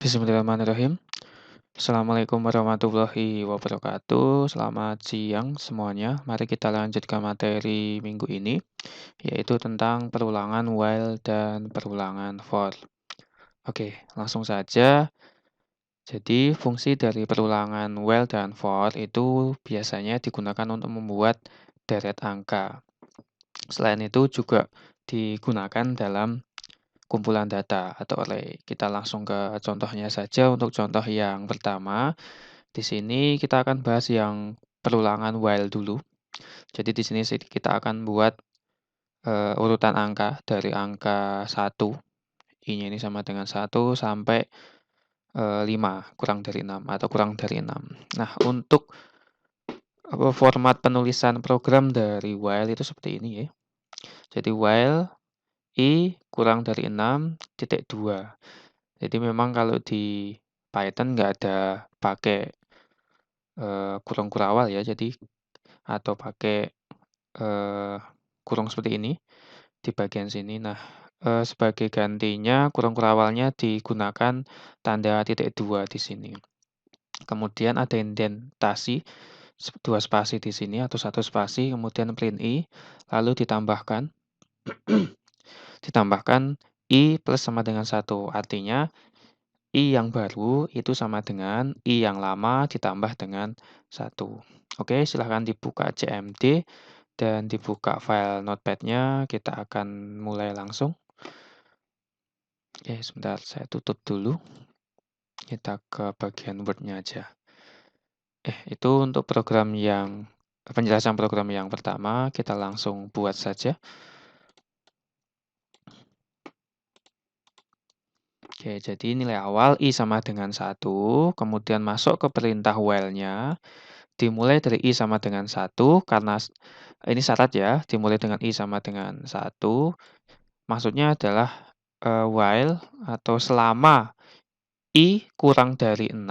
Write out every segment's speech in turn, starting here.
Bismillahirrahmanirrahim. Assalamualaikum warahmatullahi wabarakatuh. Selamat siang semuanya. Mari kita lanjutkan materi minggu ini, yaitu tentang perulangan while dan perulangan for. Oke, langsung saja. Jadi, fungsi dari perulangan while dan for itu biasanya digunakan untuk membuat deret angka. Selain itu juga digunakan dalam kumpulan data atau array. Kita langsung ke contohnya saja. Untuk contoh yang pertama, di sini kita akan bahas yang perulangan while dulu. Jadi di sini kita akan buat urutan angka dari angka 1, i-nya ini sama dengan 1 sampai 5, kurang dari 6 atau kurang dari 6. Nah, untuk format penulisan program dari while itu seperti ini ya. Jadi while i kurang dari 6,2. Jadi memang kalau di Python nggak ada pakai kurung kurawal ya, jadi atau pakai kurung seperti ini di bagian sini. Nah, sebagai gantinya kurung kurawalnya digunakan tanda titik 2 di sini. Kemudian ada indentasi 2 spasi di sini atau 1 spasi, kemudian print i, lalu ditambahkan i plus sama dengan 1. Artinya i yang baru itu sama dengan i yang lama ditambah dengan 1. Oke, silahkan dibuka CMD dan dibuka file notepad-nya. Kita akan mulai langsung. Oke, sebentar saya tutup dulu. Kita ke bagian Word-nya aja. Itu untuk penjelasan program yang pertama, kita langsung buat saja. Oke, jadi nilai awal i sama dengan 1, kemudian masuk ke perintah while-nya, dimulai dari i sama dengan 1, karena ini syarat ya, dimulai dengan i sama dengan 1, maksudnya adalah while atau selama i kurang dari 6,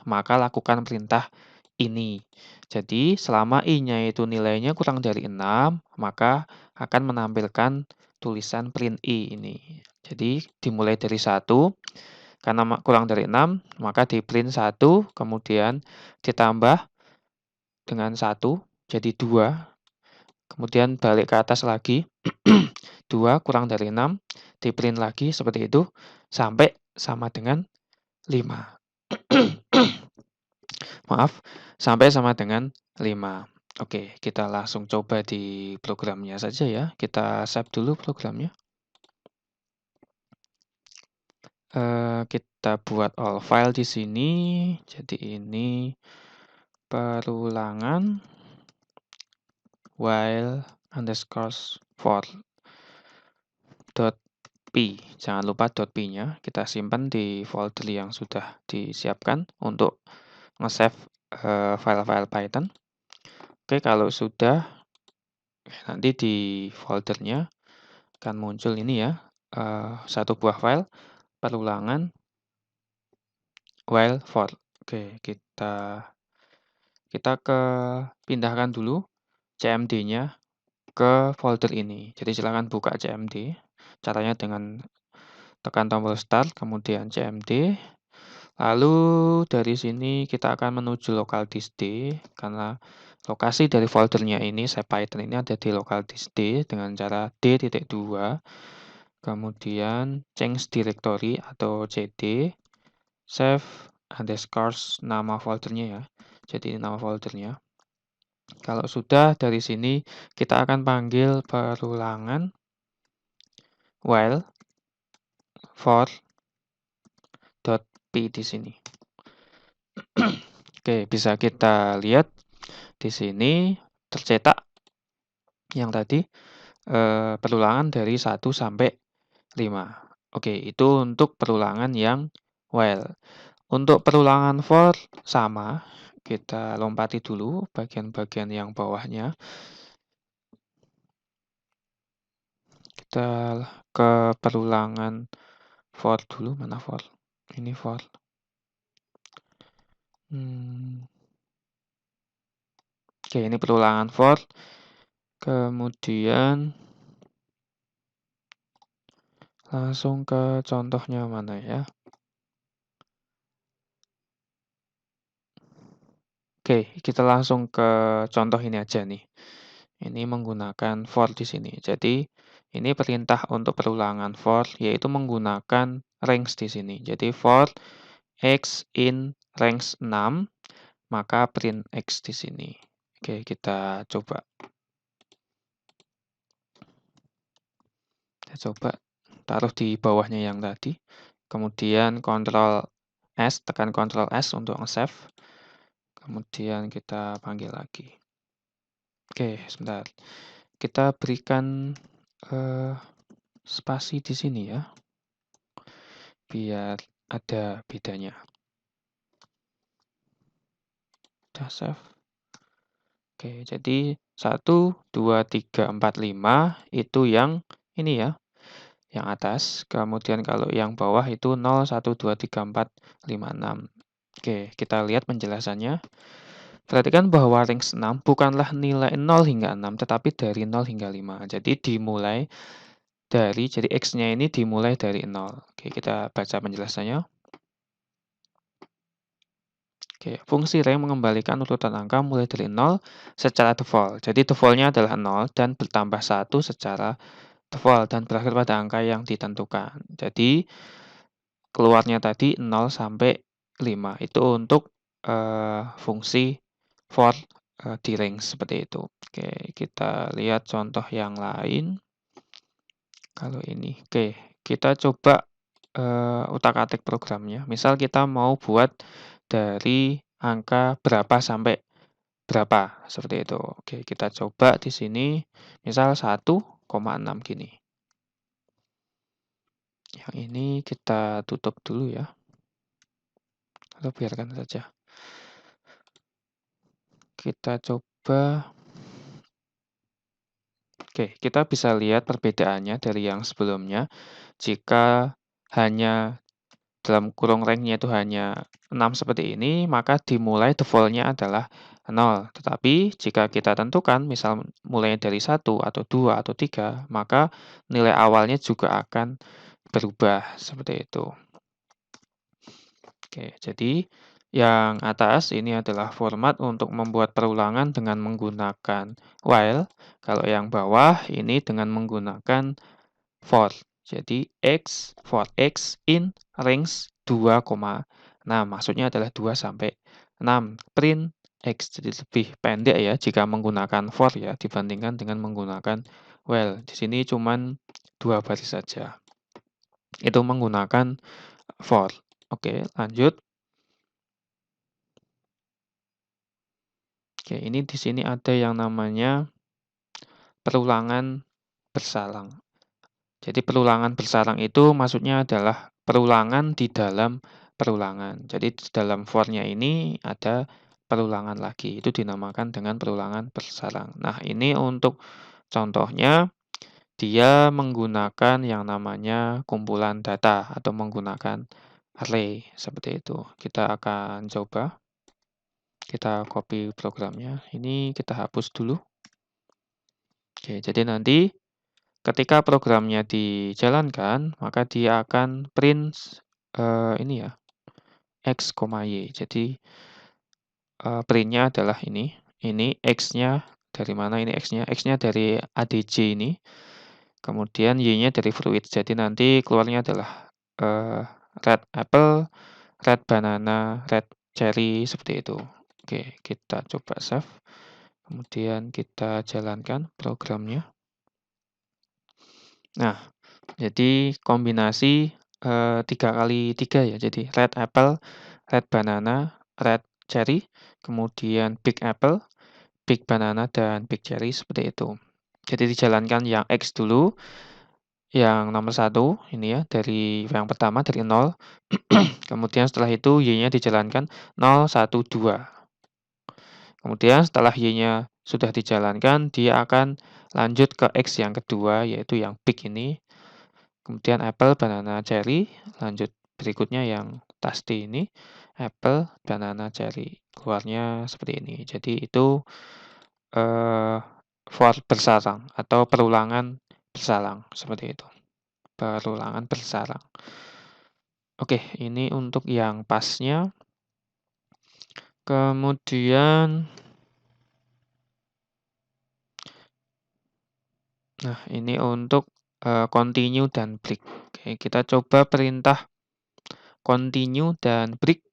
maka lakukan perintah ini. Jadi, selama i-nya itu nilainya kurang dari 6, maka akan menampilkan tulisan print i ini. Jadi, dimulai dari 1, karena kurang dari 6, maka di print 1, kemudian ditambah dengan 1, jadi 2, kemudian balik ke atas lagi, 2 kurang dari 6, di print lagi seperti itu, sampai sama dengan 5. Maaf, sampai sama dengan 5. Oke, kita langsung coba di programnya saja ya. Kita save dulu programnya. Kita buat all file di sini. Jadi ini perulangan while underscore for .p. Jangan lupa .p-nya kita simpan di folder yang sudah disiapkan untuk nge-save file-file Python. Oke, kalau sudah, nanti di foldernya akan muncul ini ya, satu buah file perulangan while for. Oke, kita pindahkan dulu CMD-nya ke folder ini. Jadi silakan buka CMD. Caranya dengan tekan tombol start, kemudian CMD. Lalu dari sini kita akan menuju local disk D, karena lokasi dari foldernya ini, Python ini ada di local disk D dengan cara D.2. Kemudian change directory atau CD, save underscore nama foldernya ya. Jadi ini nama foldernya. Kalau sudah, dari sini kita akan panggil perulangan while for .p di sini. Oke, bisa kita lihat di sini tercetak yang tadi perulangan dari 1 sampai 5. Oke, itu untuk perulangan yang while. Untuk perulangan for sama, kita lompati dulu bagian-bagian yang bawahnya. Kita ke perulangan for dulu, mana for? Ini for. Oke, ini perulangan for. Kemudian langsung ke contohnya mana ya? Oke, kita langsung ke contoh ini aja nih. Ini menggunakan for di sini. Jadi, ini perintah untuk perulangan for, yaitu menggunakan range di sini. Jadi, for X in range 6, maka print X di sini. Oke, kita coba. Kita coba taruh di bawahnya yang tadi. Kemudian Ctrl S, tekan Ctrl S untuk nge-save. Kemudian kita panggil lagi. Oke, sebentar. Kita berikan spasi di sini ya, biar ada bedanya. Udah save. Oke, jadi 1, 2, 3, 4, 5 itu yang ini ya, yang atas. Kemudian kalau yang bawah itu 0, 1, 2, 3, 4, 5, 6. Oke, kita lihat penjelasannya. Perhatikan bahwa range 6 bukanlah nilai 0 hingga 6, tetapi dari 0 hingga 5. Jadi jadi X-nya ini dimulai dari 0. Oke, kita baca penjelasannya. Oke, fungsi range mengembalikan urutan angka mulai dari 0 secara default. Jadi default-nya adalah 0 dan bertambah 1 secara default dan berakhir pada angka yang ditentukan. Jadi keluarnya tadi 0 sampai 5. Itu untuk fungsi for di range seperti itu. Oke, kita lihat contoh yang lain. Kalau ini, oke, kita coba utak-atik programnya. Misal kita mau buat dari angka berapa sampai berapa, seperti itu. Oke, kita coba di sini, misal 1,6 gini. Yang ini kita tutup dulu ya, atau biarkan saja. Kita coba. Oke, kita bisa lihat perbedaannya dari yang sebelumnya. Jika hanya dalam kurung rank-nya itu hanya 6 seperti ini, maka dimulai default-nya adalah 0. Tetapi jika kita tentukan, misal mulai dari 1 atau 2 atau 3, maka nilai awalnya juga akan berubah seperti itu. Oke, jadi yang atas ini adalah format untuk membuat perulangan dengan menggunakan while. Kalau yang bawah ini dengan menggunakan for. Jadi for X in range 2,6. Maksudnya adalah 2 sampai 6. Print X. Jadi lebih pendek ya jika menggunakan for ya dibandingkan dengan menggunakan while. Di sini cuman 2 baris saja. Itu menggunakan for. Oke, lanjut. Oke, ini di sini ada yang namanya perulangan bersalang. Jadi perulangan bersalang itu maksudnya adalah perulangan di dalam perulangan. Jadi di dalam for-nya ini ada perulangan lagi. Itu dinamakan dengan perulangan bersalang. Nah, ini untuk contohnya dia menggunakan yang namanya kumpulan data atau menggunakan array seperti itu. Kita akan coba. Kita copy programnya. Ini kita hapus dulu. Oke, jadi nanti ketika programnya dijalankan, maka dia akan print ini ya, X, Y. Jadi print-nya adalah ini. Ini X-nya dari mana ini X-nya? X-nya dari ADJ ini. Kemudian Y-nya dari fruit. Jadi nanti keluarnya adalah red apple, red banana, red cherry, seperti itu. Oke, kita coba save. Kemudian kita jalankan programnya. Nah, jadi kombinasi 3 kali 3 ya. Jadi red apple, red banana, red cherry, kemudian big apple, big banana, dan big cherry seperti itu. Jadi dijalankan yang X dulu, yang nomor 1 ini ya, dari yang pertama dari 0. Kemudian setelah itu Y-nya dijalankan 0, 1, 2. Kemudian setelah Y-nya sudah dijalankan, dia akan lanjut ke X yang kedua, yaitu yang big ini. Kemudian apple, banana, cherry. Lanjut berikutnya yang pasti ini, apple, banana, cherry. Keluarnya seperti ini. Jadi itu for bersalang atau perulangan bersalang, seperti itu. Perulangan bersalang. Oke, ini untuk yang pasnya. Kemudian, nah ini untuk continue dan break. Oke, kita coba perintah continue dan break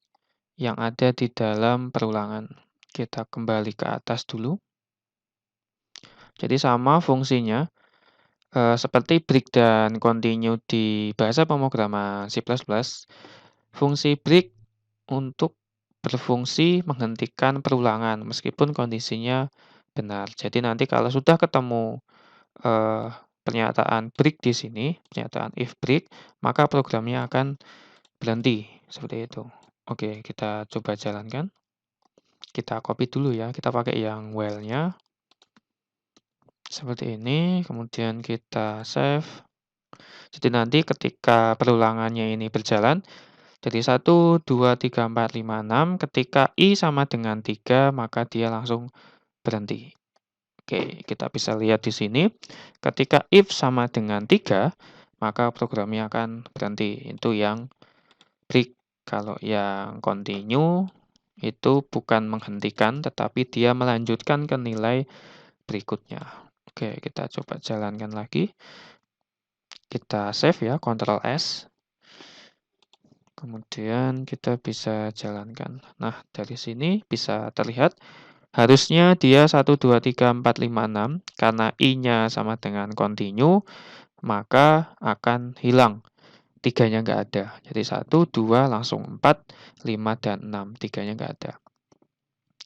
yang ada di dalam perulangan. Kita kembali ke atas dulu. Jadi sama fungsinya seperti break dan continue di bahasa pemrograman C++. Fungsi break untuk berfungsi menghentikan perulangan meskipun kondisinya benar. Jadi nanti kalau sudah ketemu eee, pernyataan break di sini, pernyataan if break, maka programnya akan berhenti, seperti itu. Oke, kita coba jalankan. Kita copy dulu ya, kita pakai yang while-nya. Seperti ini, kemudian kita save. Jadi nanti ketika perulangannya ini berjalan, jadi 1, 2, 3, 4, 5, 6, ketika I sama dengan 3, maka dia langsung berhenti. Oke, kita bisa lihat di sini, ketika if sama dengan 3, maka programnya akan berhenti. Itu yang break. Kalau yang continue, itu bukan menghentikan, tetapi dia melanjutkan ke nilai berikutnya. Oke, kita coba jalankan lagi. Kita save ya, Ctrl S. Kemudian kita bisa jalankan. Nah, dari sini bisa terlihat harusnya dia 1, 2, 3, 4, 5, 6. Karena I-nya sama dengan continue, maka akan hilang. 3-nya nggak ada. Jadi 1, 2, langsung 4, 5, dan 6. 3-nya nggak ada.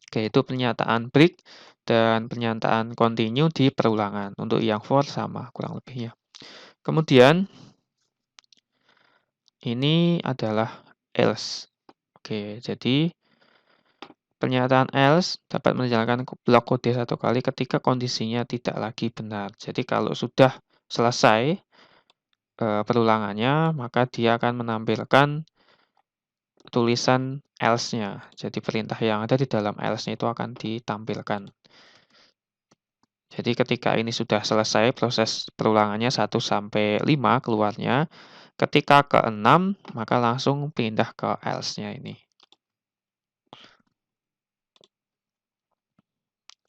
Oke, itu pernyataan break dan pernyataan continue di perulangan. Untuk yang for sama kurang lebihnya. Kemudian ini adalah else. Oke, jadi pernyataan else dapat menjalankan blok kode satu kali ketika kondisinya tidak lagi benar. Jadi kalau sudah selesai perulangannya, maka dia akan menampilkan tulisan else-nya. Jadi perintah yang ada di dalam else-nya itu akan ditampilkan. Jadi ketika ini sudah selesai proses perulangannya 1 sampai 5 keluarnya, ketika ke-6 maka langsung pindah ke else-nya ini.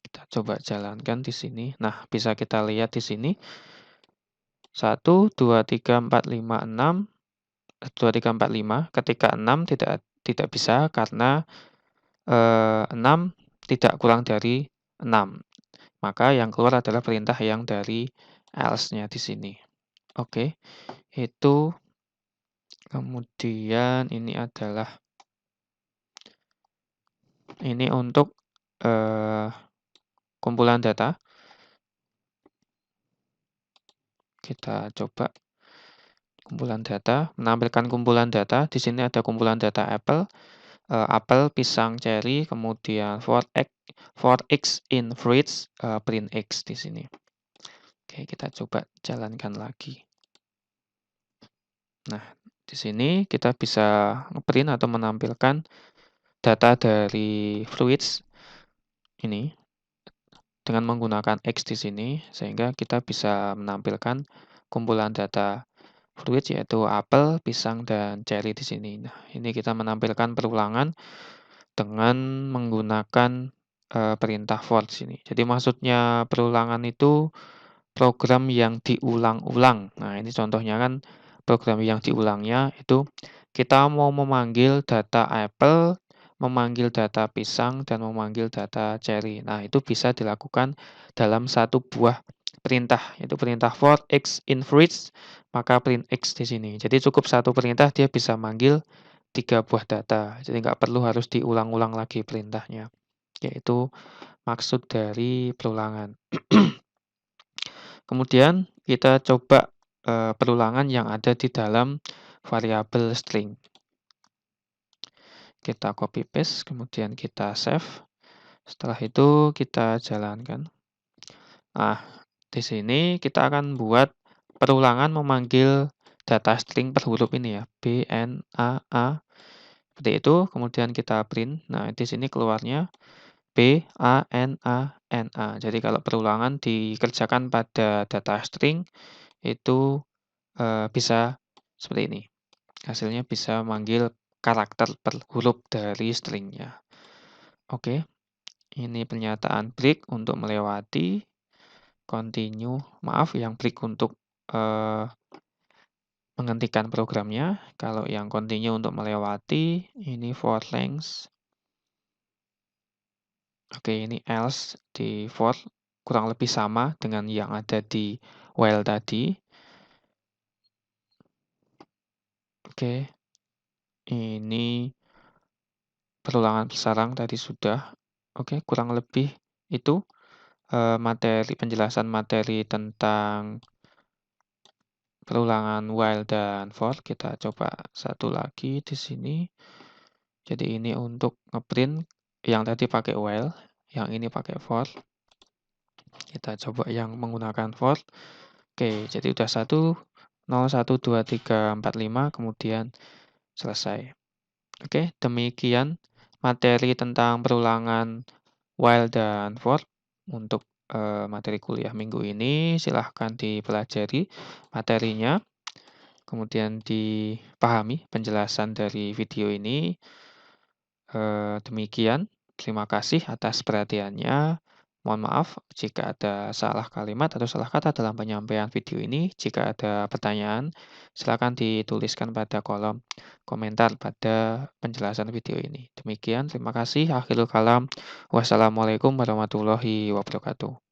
Kita coba jalankan di sini. Nah, bisa kita lihat di sini. 1, 2, 3, 4, 5, 6. 2, 3, 4, 5. Ketika 6 tidak bisa karena 6 tidak kurang dari 6. Maka yang keluar adalah perintah yang dari else-nya di sini. Oke, itu kemudian ini untuk kumpulan data. Kita coba kumpulan data, menampilkan kumpulan data. Di sini ada kumpulan data apple, apel, pisang, cherry, kemudian for x in fruits, print x di sini. Oke, kita coba jalankan lagi. Nah, di sini kita bisa ngeprint atau menampilkan data dari fruits ini dengan menggunakan X di sini, sehingga kita bisa menampilkan kumpulan data fruits yaitu apel, pisang, dan cherry di sini. Nah, ini kita menampilkan perulangan dengan menggunakan perintah for di sini. Jadi maksudnya perulangan itu program yang diulang-ulang. Nah, ini contohnya kan program yang diulangnya itu kita mau memanggil data apple, memanggil data pisang, dan memanggil data cherry. Nah, itu bisa dilakukan dalam satu buah perintah, yaitu perintah for x in fruits, maka print x di sini. Jadi cukup satu perintah dia bisa manggil 3 buah data. Jadi nggak perlu harus diulang-ulang lagi perintahnya. Yaitu maksud dari perulangan. Kemudian kita coba perulangan yang ada di dalam variabel string. Kita copy paste, kemudian kita save. Setelah itu kita jalankan. Nah, di sini kita akan buat perulangan memanggil data string per huruf ini ya, B, N, A, seperti itu. Kemudian kita print. Nah, di sini keluarnya B, A, N, A, N, A. Jadi kalau perulangan dikerjakan pada data string, itu bisa seperti ini. Hasilnya bisa manggil karakter per huruf dari stringnya. Oke, ini pernyataan break untuk melewati, continue, maaf yang break untuk, eee, menghentikan programnya, kalau yang continue untuk melewati, ini for length. Oke, ini else di for kurang lebih sama dengan yang ada di while tadi. Oke, ini perulangan bersarang tadi sudah. Oke, kurang lebih itu, penjelasan materi tentang perulangan while dan for. Kita coba satu lagi di sini. Jadi ini untuk ngeprint yang tadi pakai while, yang ini pakai for. Kita coba yang menggunakan for. Oke, jadi udah 1, 0, 1, 2, 3, 4, 5, kemudian selesai. Oke, demikian materi tentang perulangan while dan for untuk, materi kuliah minggu ini. Silahkan dipelajari materinya, kemudian dipahami penjelasan dari video ini. Demikian, terima kasih atas perhatiannya. Mohon maaf jika ada salah kalimat atau salah kata dalam penyampaian video ini. Jika ada pertanyaan, silakan dituliskan pada kolom komentar pada penjelasan video ini. Demikian, terima kasih. Akhirul kalam. Wassalamualaikum warahmatullahi wabarakatuh.